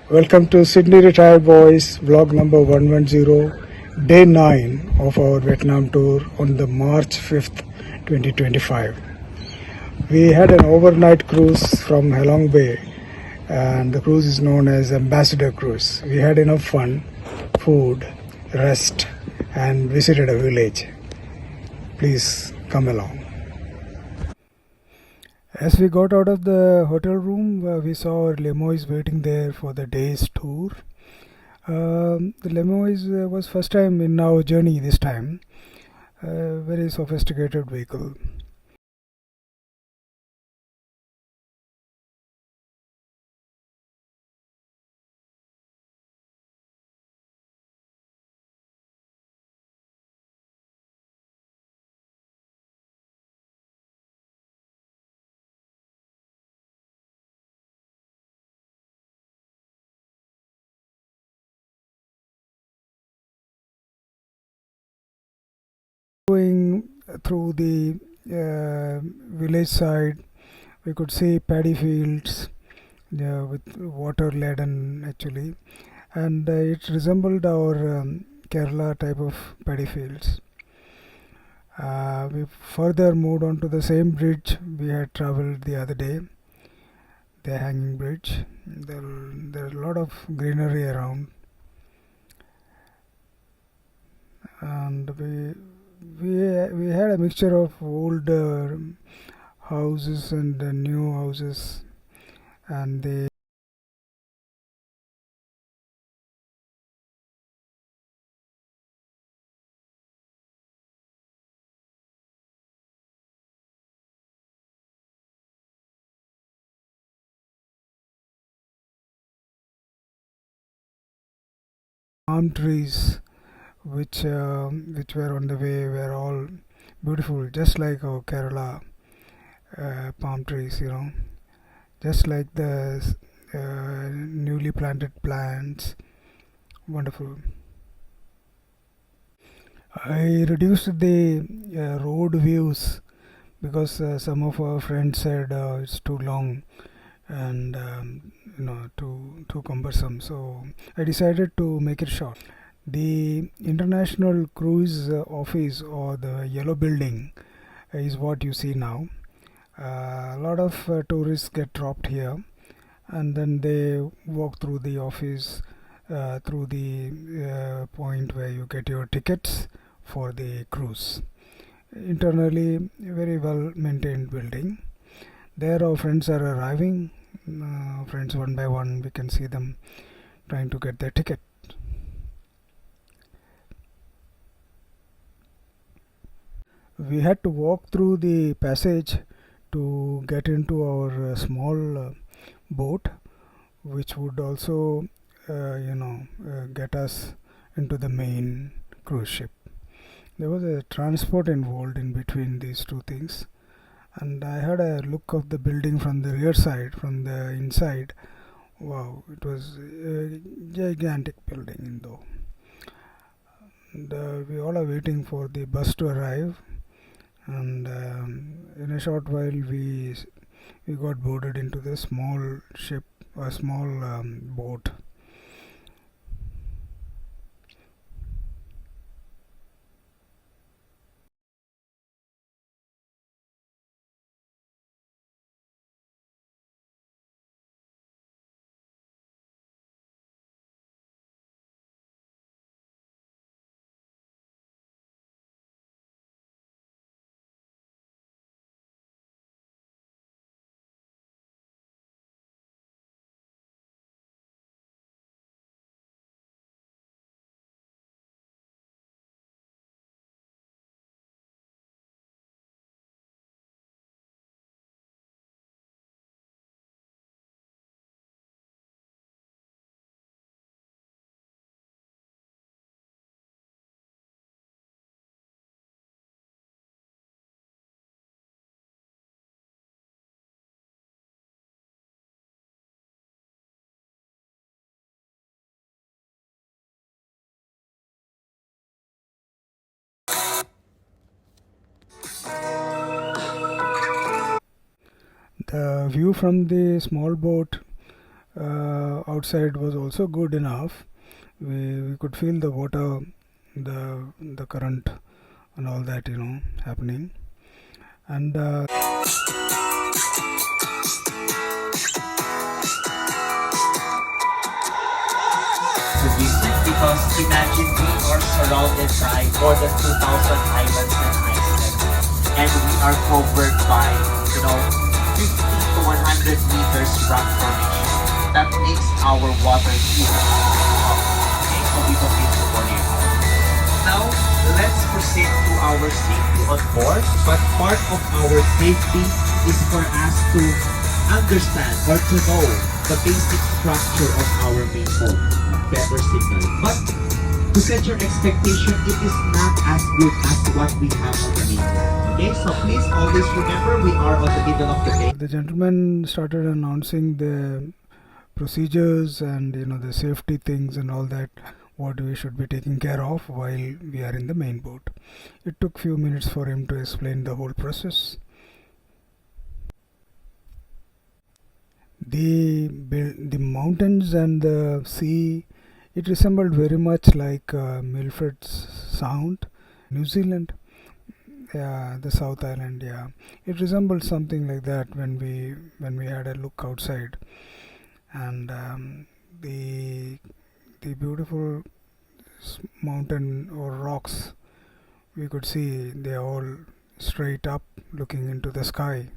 Welcome to Sydney Retired Boys vlog number 110, day 9 of our Vietnam tour on the March 5th, 2025. We had an overnight cruise from Halong Bay, and the cruise is known as Ambassador Cruise. We had enough fun, food, rest, and visited a village. Please come along. As we got out of the hotel room, we saw our limois waiting there for the day's tour. The limois was first time in our journey this time. Very sophisticated vehicle. Going through the village side, we could see paddy fields with water laden actually, and it resembled our Kerala type of paddy fields. We further moved on to the same bridge we had traveled the other day, the hanging bridge. There are a lot of greenery around, and we had a mixture of old houses and new houses, and the palm trees which were on the way were all beautiful, just like our Kerala palm trees, just like the newly planted plants. Wonderful. I reduced the road views because some of our friends said it's too long and too cumbersome. So I decided to make it short. The International Cruise Office, or the yellow building, is what you see now. A lot of tourists get dropped here, and then they walk through the office, through the point where you get your tickets for the cruise. Internally, very well maintained building. There our friends are arriving. Friends one by one, we can see them trying to get their ticket. We had to walk through the passage to get into our small boat, which would also get us into the main cruise ship. There was a transport involved in between these two things, and I had a look of the building from the rear side, from the inside. Wow, it was a gigantic building, though. And, we all are waiting for the bus to arrive, and in a short while we got boarded into the small ship, a small boat. The view from the small boat outside was also good enough. We could feel the water, the current and all that, happening. And because imagine we are surrounded by more than 2,000 islands and islands, and we are covered by 50 to 100 meters rock formation. That makes our water huge. Okay, so we don't need to worry about it. Now, let's proceed to our safety on board. But part of our safety is for us to understand or to know the basic structure of our main boat, feather signal. But to set your expectation, it is not as good as what we have on the main boat. Okay, so please always remember we are on the middle of the bay. the gentleman started announcing the procedures and the safety things and all that, what we should be taking care of while we are in the main boat. It took few minutes for him to explain the whole process. The mountains and the sea, it resembled very much like Milford's Sound, New Zealand. Yeah, the South Island. Yeah, it resembled something like that when we had a look outside, and the beautiful mountain or rocks we could see, they are all straight up looking into the sky.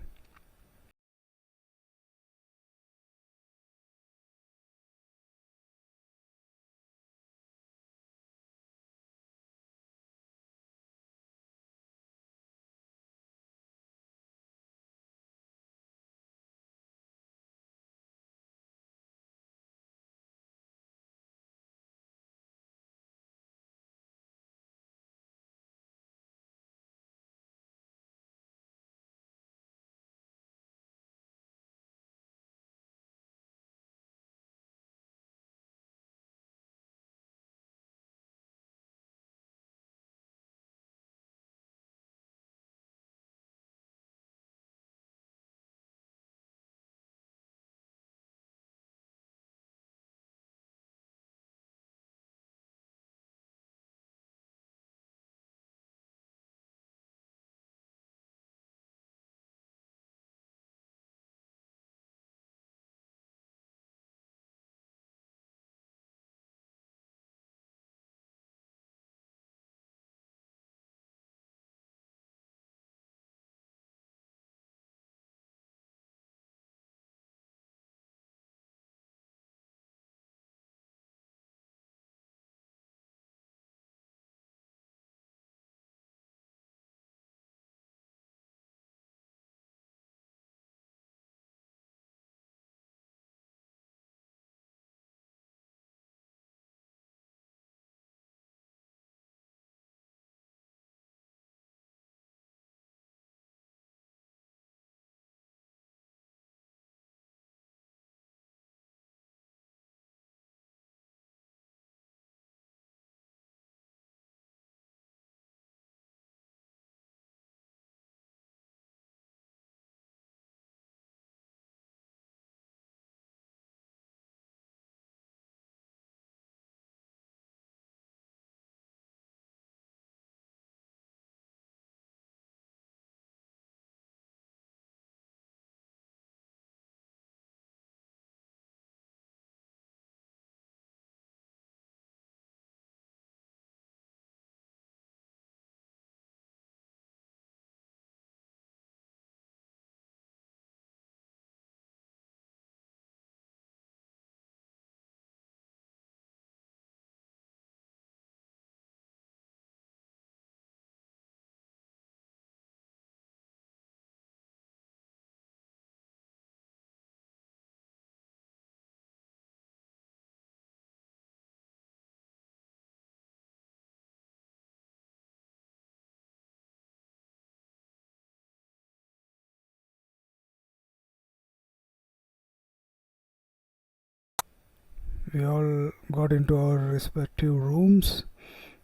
We all got into our respective rooms.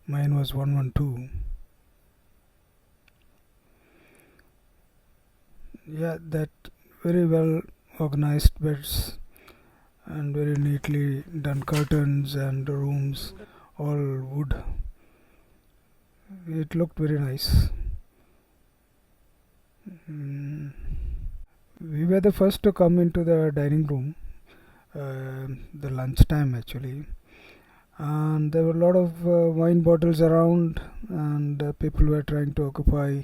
Mine was 112. Yeah, that very well organized beds, and very neatly done curtains and rooms, all wood. It looked very nice. Mm. We were the first to come into the dining room, the lunchtime actually, and there were a lot of wine bottles around, and people were trying to occupy.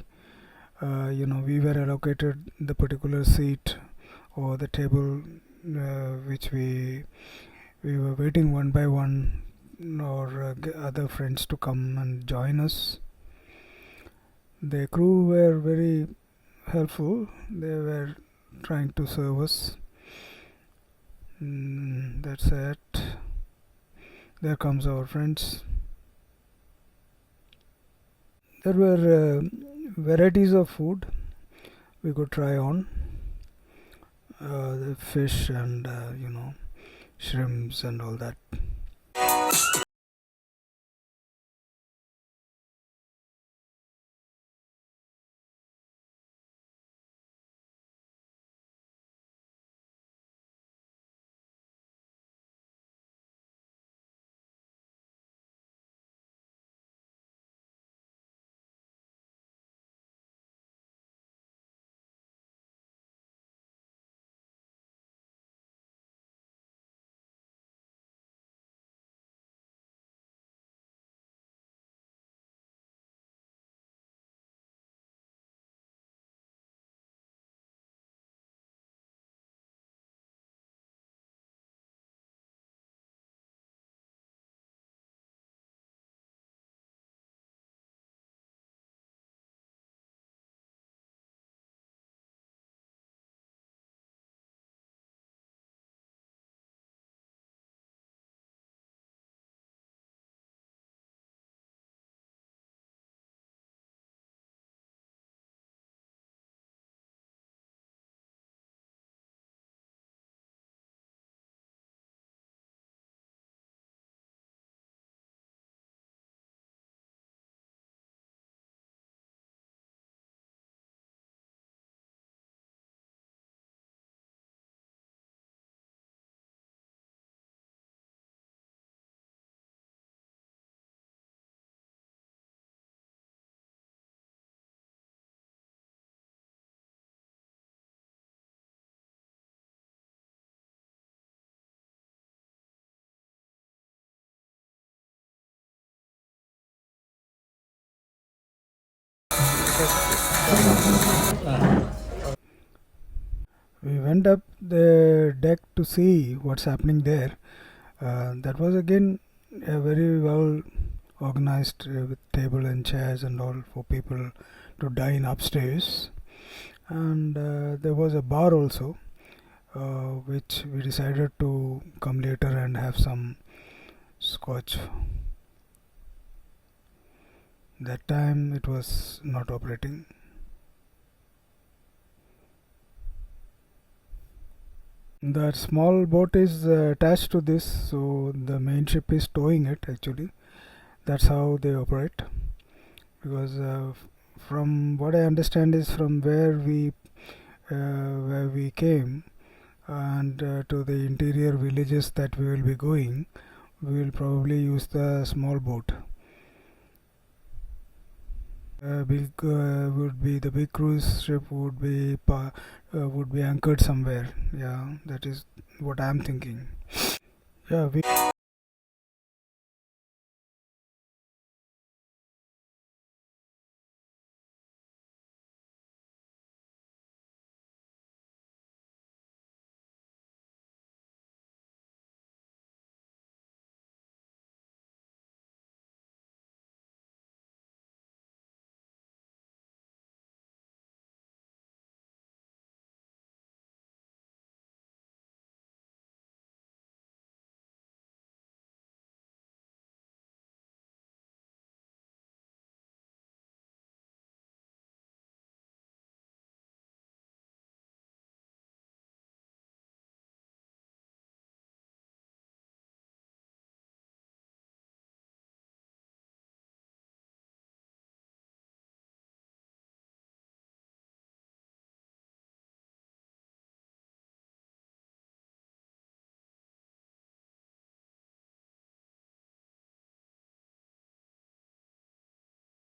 We were allocated the particular seat or the table, which we were waiting one by one, or other friends to come and join us. The crew were very helpful. They were trying to serve us. That's it. There comes our friends. There were varieties of food we could try on. The fish and shrimps and all that. We went up the deck to see what's happening there. That was again a very well organized with table and chairs and all for people to dine upstairs. And there was a bar also, which we decided to come later and have some scotch. That time it was not operating. The small boat is attached to this, so the main ship is towing it actually. That's how they operate. Because from what I understand is from where we came and to the interior villages that we will be going, we will probably use the small boat. Big would be the big cruise ship would be anchored somewhere. Yeah, that is what I'm thinking. Yeah, we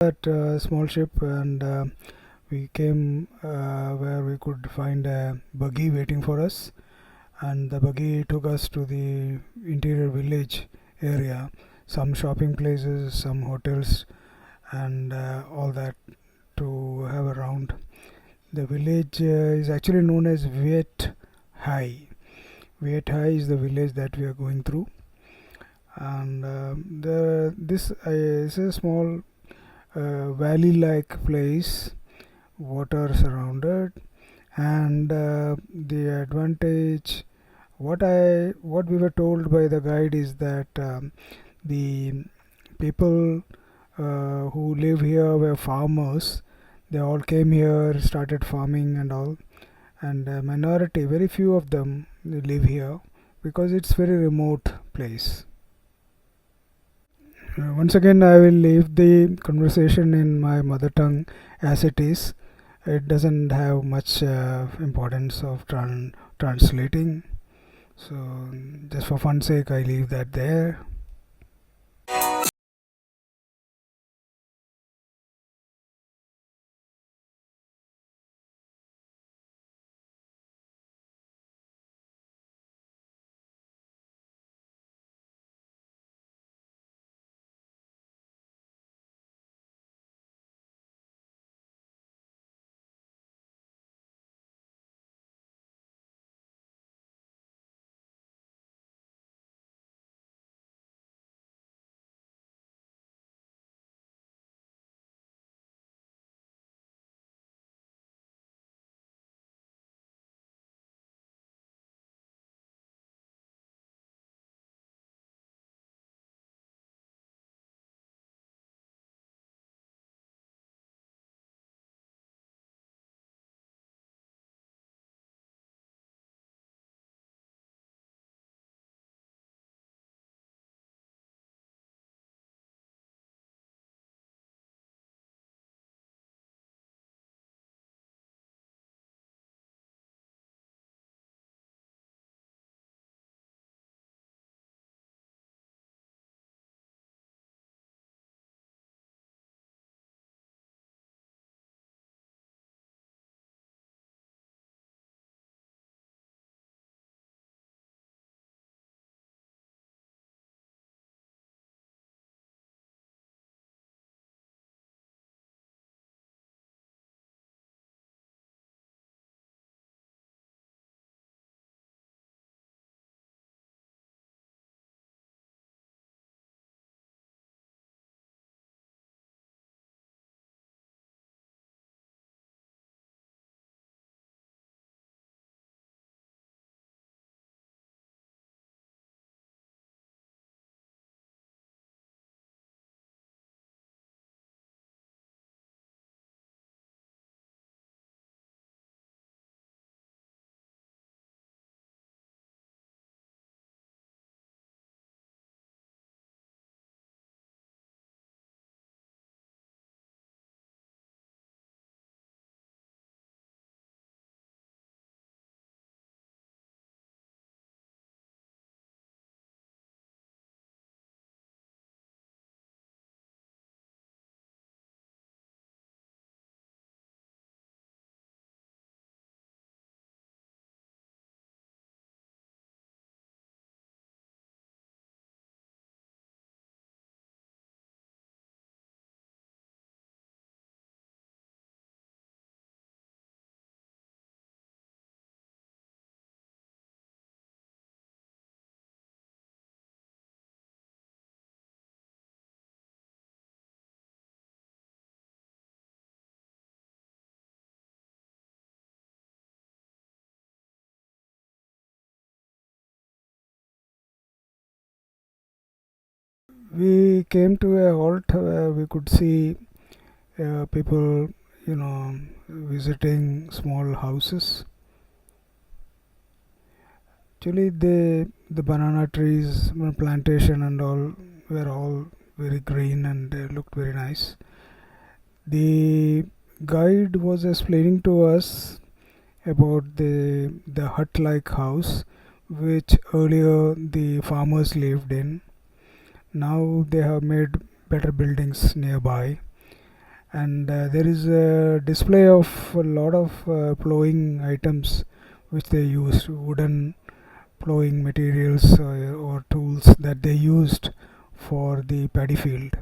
that small ship, and we came where we could find a buggy waiting for us, and the buggy took us to the interior village area, some shopping places, some hotels, and all that to have around. The village is actually known as Viet Hai. Viet Hai is the village that we are going through, and this is a small valley-like place, water surrounded, and the advantage, what we were told by the guide is that the people who live here were farmers. They all came here, started farming and all, and a minority, very few of them, they live here because it's very remote place. Once again, I will leave the conversation in my mother tongue as it is. It doesn't have much importance of translating. So, just for fun's sake, I leave that there. We came to a halt where we could see people, visiting small houses. Actually, the banana trees, plantation and all were all very green and they looked very nice. The guide was explaining to us about the hut-like house which earlier the farmers lived in. Now they have made better buildings nearby, and there is a display of a lot of plowing items which they used, wooden plowing materials or tools that they used for the paddy field.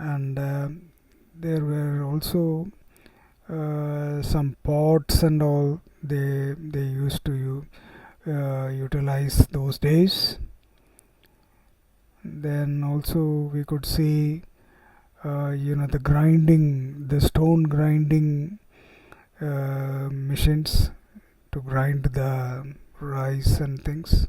And there were also some pots and all they used to utilize those days. Then also we could see the grinding, the stone grinding machines to grind the rice and things.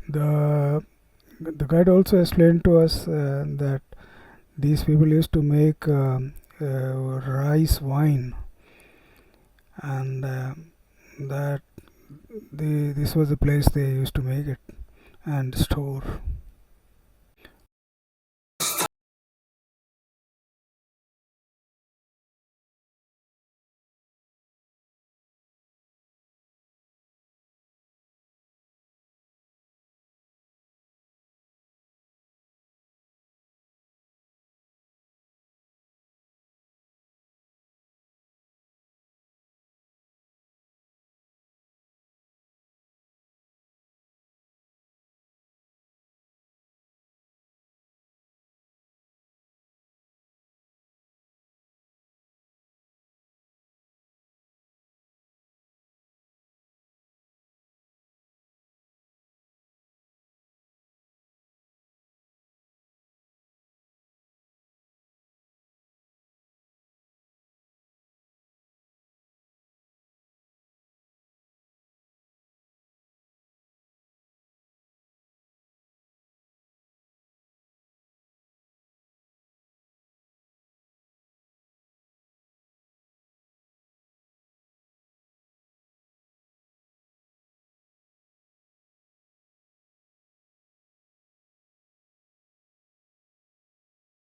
The the guide also explained to us that these people used to make rice wine, and that this was the place they used to make it and store.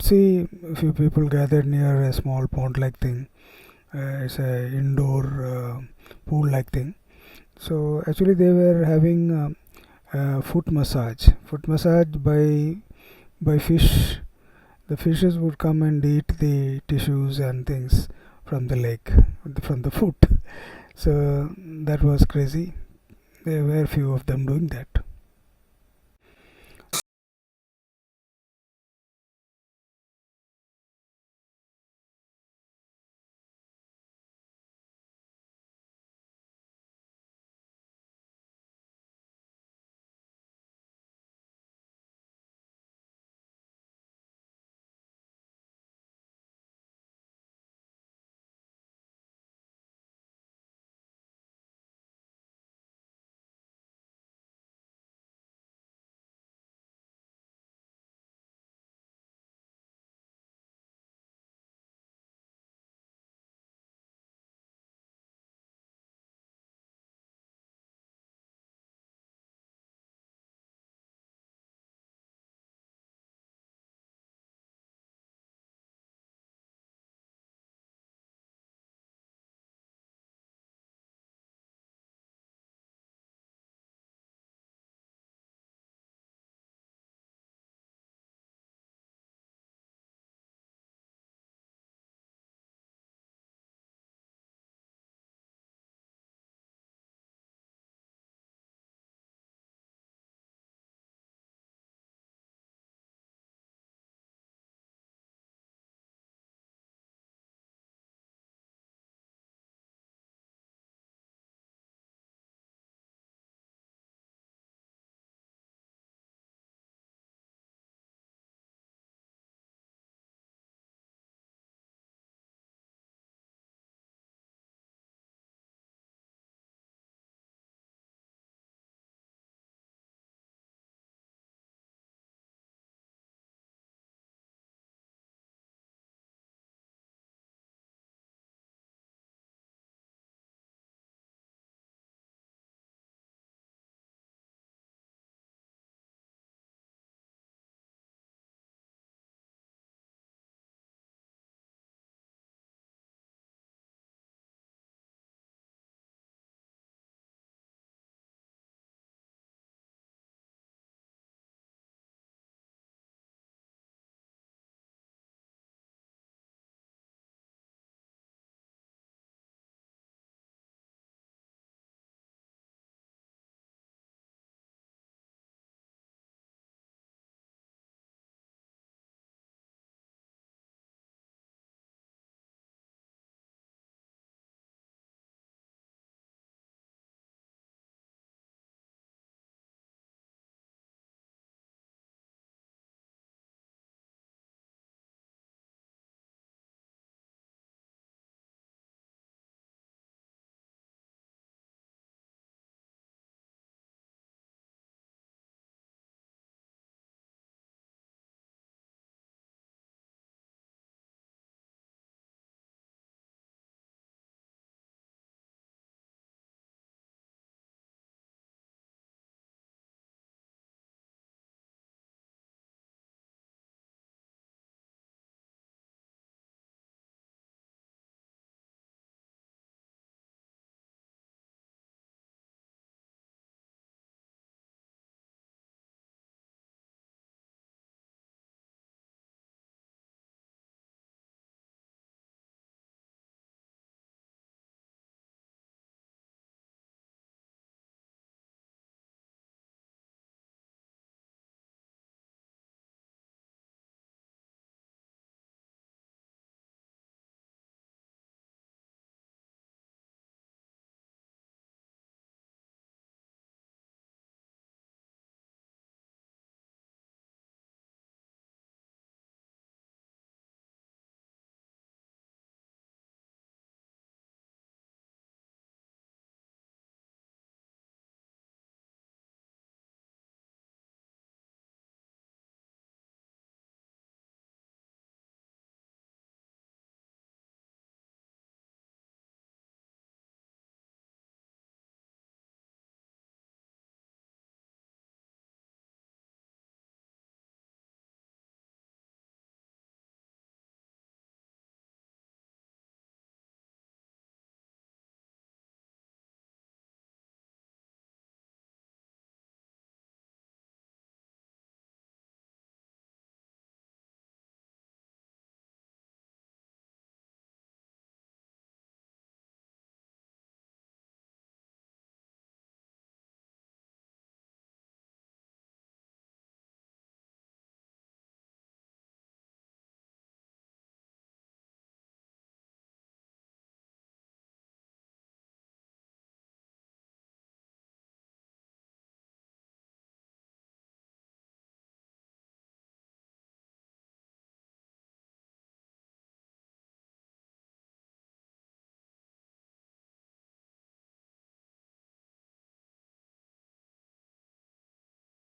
See, a few people gathered near a small pond-like thing. It's a indoor pool-like thing. So actually, they were having foot massage. Foot massage by fish. The fishes would come and eat the tissues and things from the leg, from the foot. So that was crazy. There were few of them doing that.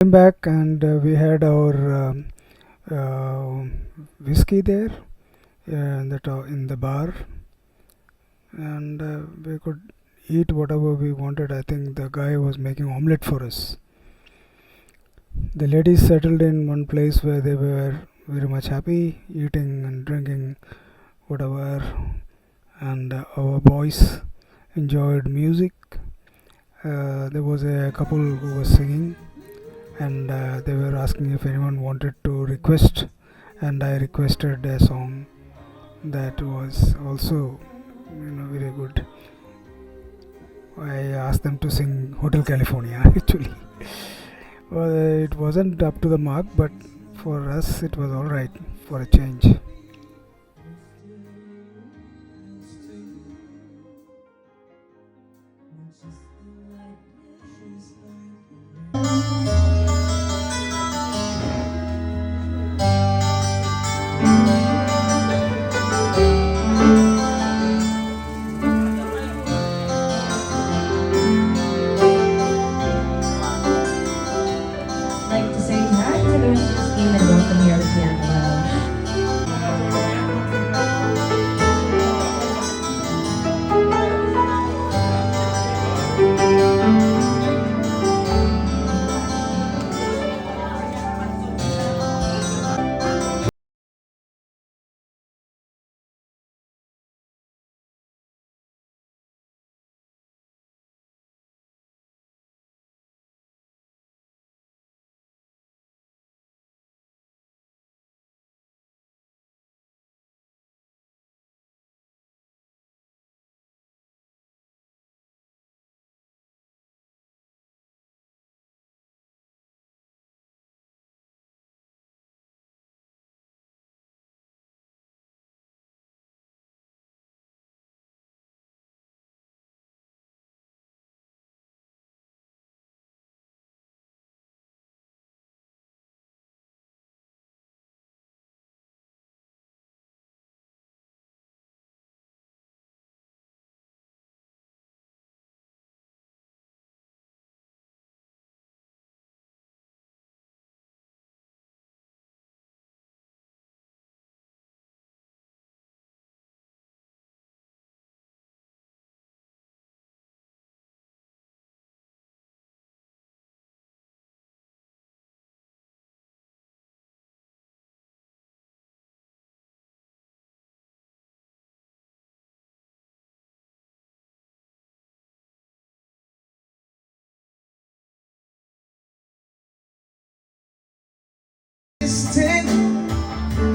Came back and we had our uh, whiskey there in the bar, and we could eat whatever we wanted. I think the guy was making omelette for us. The ladies settled in one place where they were very much happy, eating and drinking whatever, and our boys enjoyed music. There was a couple who was singing, and they were asking if anyone wanted to request, and I requested a song that was also, very good. I asked them to sing Hotel California. Actually, well, it wasn't up to the mark, but for us it was all right for a change. I'd like to say hi to the rest of the team and welcome here at Piano Lounge.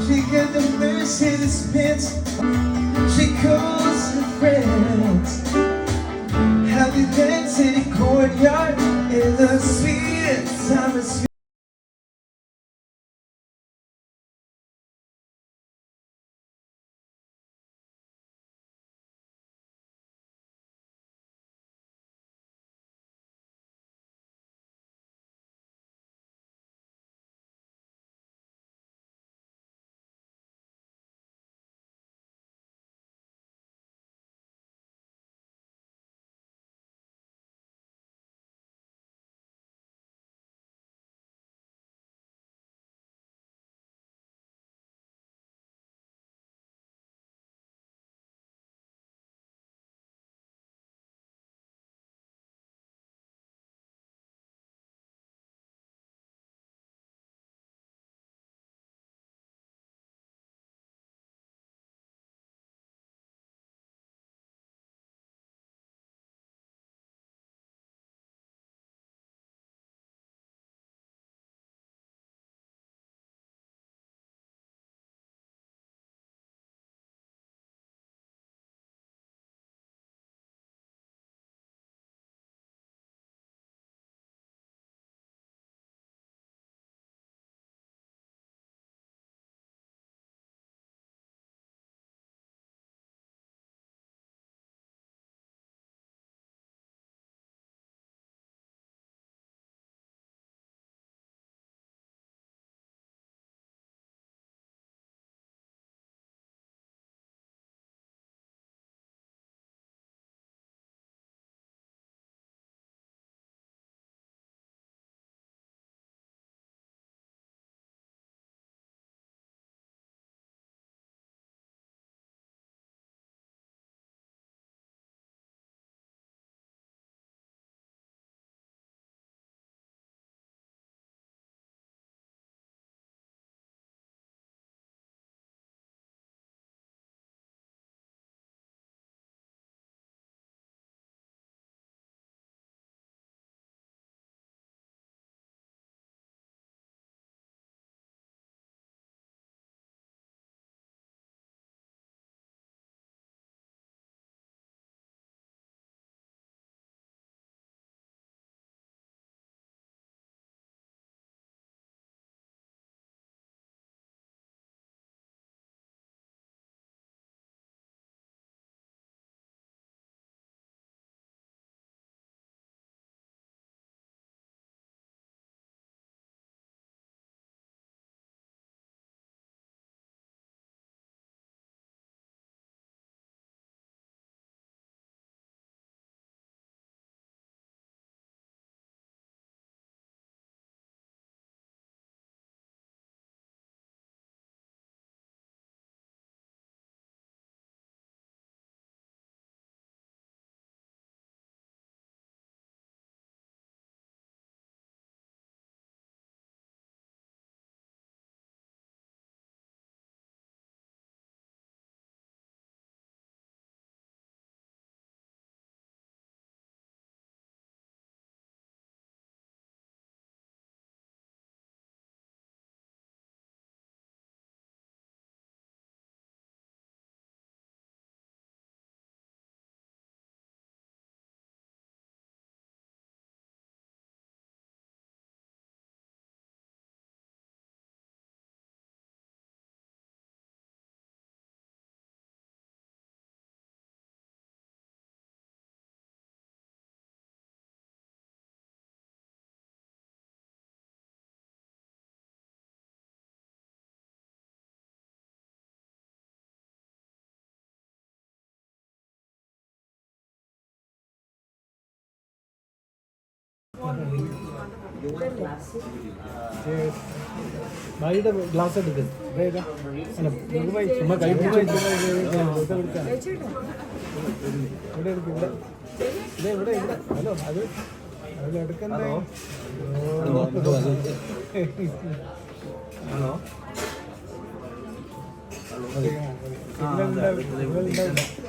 She got the Mercedes Benz. She calls her friends. Happy dance in the courtyard in the sweetest time of ഭായിയുടെ glass എടുക്കും അല്ല ചുമ്മാ കഴിച്ചു ഇവിടെ എടുക്കും ഇവിടെ hello അത് എടുക്കണ്ടേ ഹലോ